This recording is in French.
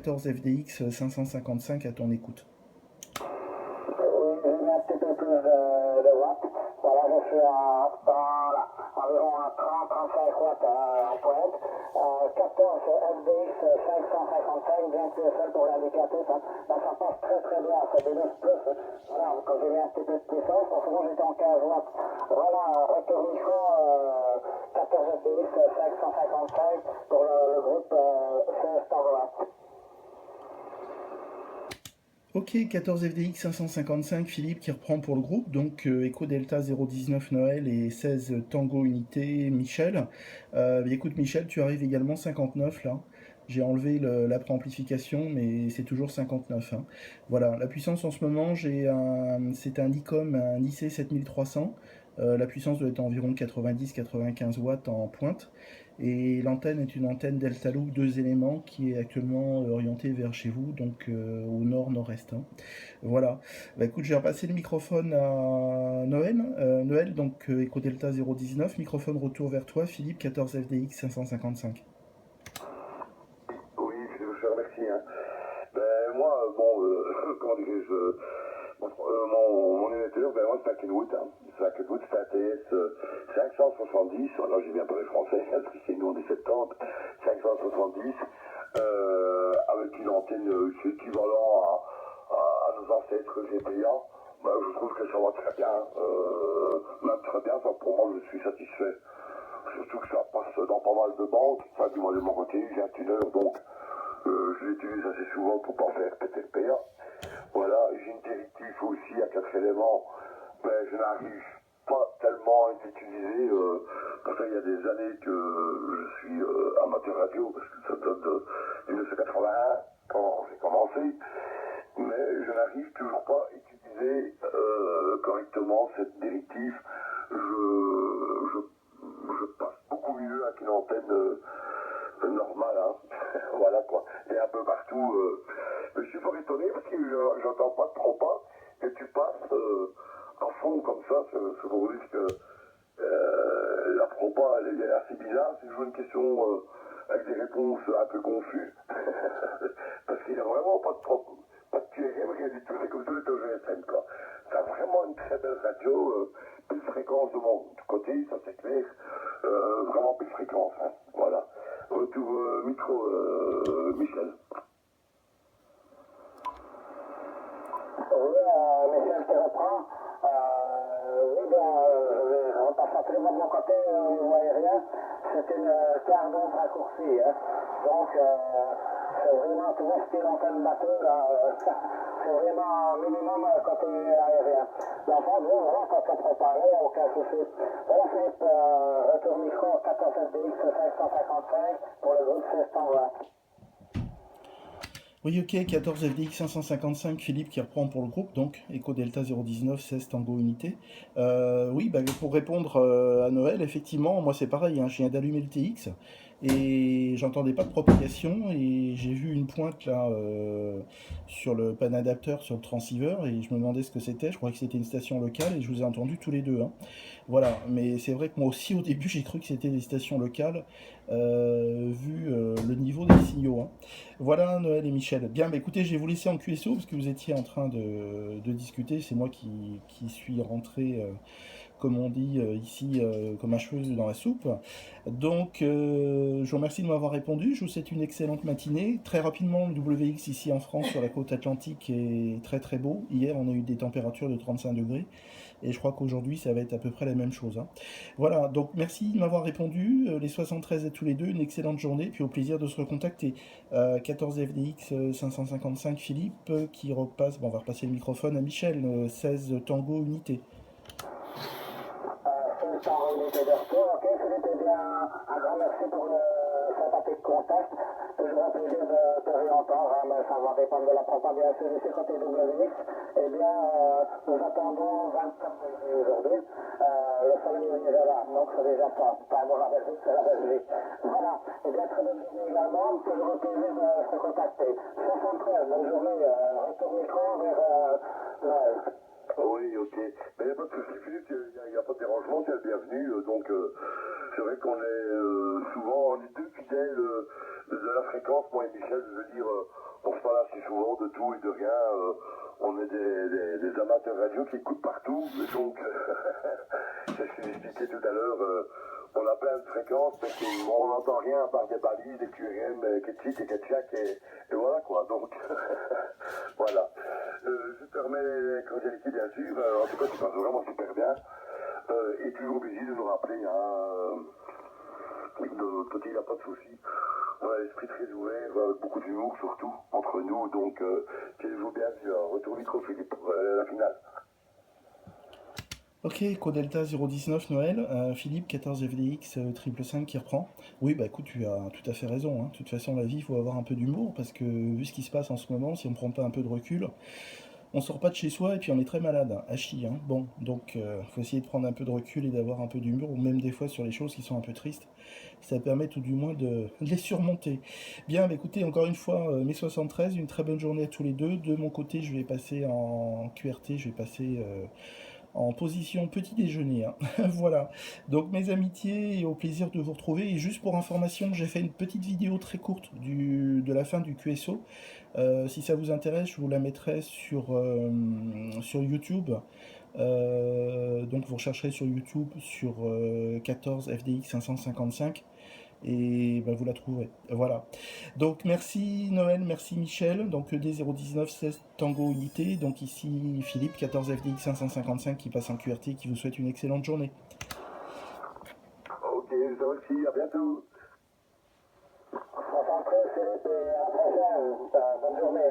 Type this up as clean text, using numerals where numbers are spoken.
14 FDX 555 à ton écoute. Oui, j'ai mis un petit peu plus de watts. Voilà, je suis voilà, environ à 30-35 watts en pointe. 14 FDX 555, bien que c'est seul pour l'indicatif. Hein. Là, ça passe très très bien, c'est des 9 plus. Voilà, quand j'ai mis un petit peu de puissance, en ce moment j'étais en 15 watts. Voilà, retour micro 14 FDX 555 pour le groupe 16 watts. Ok, 14 FDX 555, Philippe qui reprend pour le groupe, donc Echo Delta 019 Noël et 16 Tango Unité Michel. Écoute Michel, tu arrives également 59 là. J'ai enlevé la préamplification, mais c'est toujours 59. Hein. Voilà, la puissance en ce moment, c'est un ICOM, un IC 7300. La puissance doit être environ 90-95 watts en pointe. Et l'antenne est une antenne Delta Loop 2 éléments qui est actuellement orientée vers chez vous, donc au nord-nord-est. Hein. Voilà. Bah, écoute, je vais repasser le microphone à Noël. Noël, donc Echo Delta 019, microphone retour vers toi, Philippe 14 FDX 555. Oui, je vous remercie. Hein. Ben, moi, comment dirais-je, mon émetteur, ben moi c'est un Kenwood, hein. C'est un Kenwood, c'est un TS 570, alors j'ai bien parlé français, parce que c'est nous on est 70, 570, avec une antenne, c'est équivalent à nos ancêtres GPA. Ben, je trouve que ça va très bien, même très bien, enfin, pour moi je suis satisfait. Surtout que ça passe dans pas mal de bandes, enfin du moins de mon côté, j'ai un tuner, donc je l'utilise assez souvent pour pas faire péter le PA. Voilà, j'ai une directive aussi à 4 éléments, mais je n'arrive pas tellement à l'utiliser. Pourtant, il y a des années que je suis amateur radio, parce que ça date de 1981, quand j'ai commencé, mais je n'arrive toujours pas à utiliser correctement cette directive. Je passe beaucoup mieux avec une antenne normale, hein. Voilà quoi. Et un peu partout. Mais je suis fort étonné parce que j'entends pas trop pas que tu passes à fond comme ça, ce gros risque. La propa, elle est assez bizarre. C'est toujours une question avec des réponses un peu confuses. Parce qu'il n'y a vraiment pas de QRM, rien du tout. C'est comme tout le GSM, quoi. C'est vraiment une très belle radio. Plus de fréquence de mon côté, ça c'est clair. Vraiment plus de fréquence, hein. Voilà. Retour micro, Michel. Oui, Michel qui reprend. Oui, je vais repasser absolument de mon côté au niveau aérien. C'est une quart d'onde raccourcie. Hein. Donc, c'est vraiment, tu vois, style antenne bateau, là, c'est vraiment minimum côté aérien. L'enfant, bon, voilà, quand ça prend parler, aucun souci. Voilà, Philippe, retour micro 14 FDX 555 pour le groupe 1620. Oui, ok, 14 FDX 555, Philippe qui reprend pour le groupe, donc Echo Delta 019, 16 Tango Unité. Oui, bah, pour répondre à Noël, effectivement, moi c'est pareil, hein, je viens d'allumer le TX et j'entendais pas de propagation et j'ai vu une pointe là sur le pan adapteur, sur le transceiver et je me demandais ce que c'était, je croyais que c'était une station locale et je vous ai entendu tous les deux. Hein. Voilà, mais c'est vrai que moi aussi au début j'ai cru que c'était des stations locales vu le niveau des signaux. Hein. Voilà Noël et Michel. Bien, bah, écoutez, je vais vous laisser en QSO parce que vous étiez en train de discuter. C'est moi qui suis rentré, comme on dit ici, comme un cheveu dans la soupe. Donc, je vous remercie de m'avoir répondu. Je vous souhaite une excellente matinée. Très rapidement, le WX ici en France, sur la côte atlantique, est très très beau. Hier, on a eu des températures de 35 degrés. Et je crois qu'aujourd'hui, ça va être à peu près la même chose. Hein. Voilà, donc merci de m'avoir répondu. Les 73 à tous les deux, une excellente journée. Puis au plaisir de se recontacter. 14 FDX 555 Philippe qui repasse, bon, on va repasser le microphone à Michel, 16 Tango Unité. C'est en unité de retour. Ok, Philippe, eh bien, un grand merci pour le sympathique contact. Toujours un plaisir de te réentendre, hein, mais ça va dépendre de la propagation ici côté WX. Eh bien, nous attendons 24 degrés aujourd'hui. Le soleil est là, donc c'est déjà pas bon la Belgique, c'est la Belgique. Voilà, eh bien, très bonne journée également. Toujours un plaisir de se contacter. 73, bonne journée. Retour micro vers Noël. Oui, ok. Mais il n'y a pas de souci, Philippe, il n'y a pas de dérangement, c'est le bienvenu. Donc, c'est vrai qu'on est souvent, on est deux fidèles de la fréquence, moi et Michel, je veux dire, tout et de rien. On est des amateurs radio qui écoutent partout. Donc, c'est ce que j'expliquais tout à l'heure. On a plein de fréquences, mais on n'entend rien à part des balises, des QRM, Ketchik et Ketchak, et voilà quoi. Donc, voilà. Je te remets les cordialités, bien sûr. En tout cas, tu passes vraiment super bien. Et toujours obligé de nous rappeler, hein, de notre côté, il n'y a pas de souci. On a l'esprit très ouvert, beaucoup d'humour surtout, entre nous. Donc, tiens-vous bien sur retour micro, Philippe, pour la finale. Ok, Codelta 019 Noël, Philippe 14 FDX 555 qui reprend. Oui, bah écoute, tu as tout à fait raison. Hein. De toute façon, la vie, il faut avoir un peu d'humour parce que vu ce qui se passe en ce moment, si on prend pas un peu de recul, on sort pas de chez soi et puis on est très malade, à chier. Hein. Bon, donc faut essayer de prendre un peu de recul et d'avoir un peu d'humour, ou même des fois sur les choses qui sont un peu tristes. Ça permet tout du moins de les surmonter. Bien, bah écoutez, encore une fois, mai 73, une très bonne journée à tous les deux. De mon côté, je vais passer en QRT, je vais passer en position petit déjeuner. Hein. Voilà. Donc mes amitiés et au plaisir de vous retrouver. Et juste pour information, j'ai fait une petite vidéo très courte de la fin du QSO. Si ça vous intéresse, je vous la mettrai sur YouTube. Donc vous rechercherez sur YouTube sur 14 FDX 555 et ben, vous la trouverez. Voilà. Donc merci Noël, merci Michel. Donc D019 16 Tango Unité. Donc ici Philippe 14 FDX 555 qui passe en QRT qui vous souhaite une excellente journée. Ok, ça aussi, à bientôt. 73, Philippe, et à la prochaine. Bonne journée.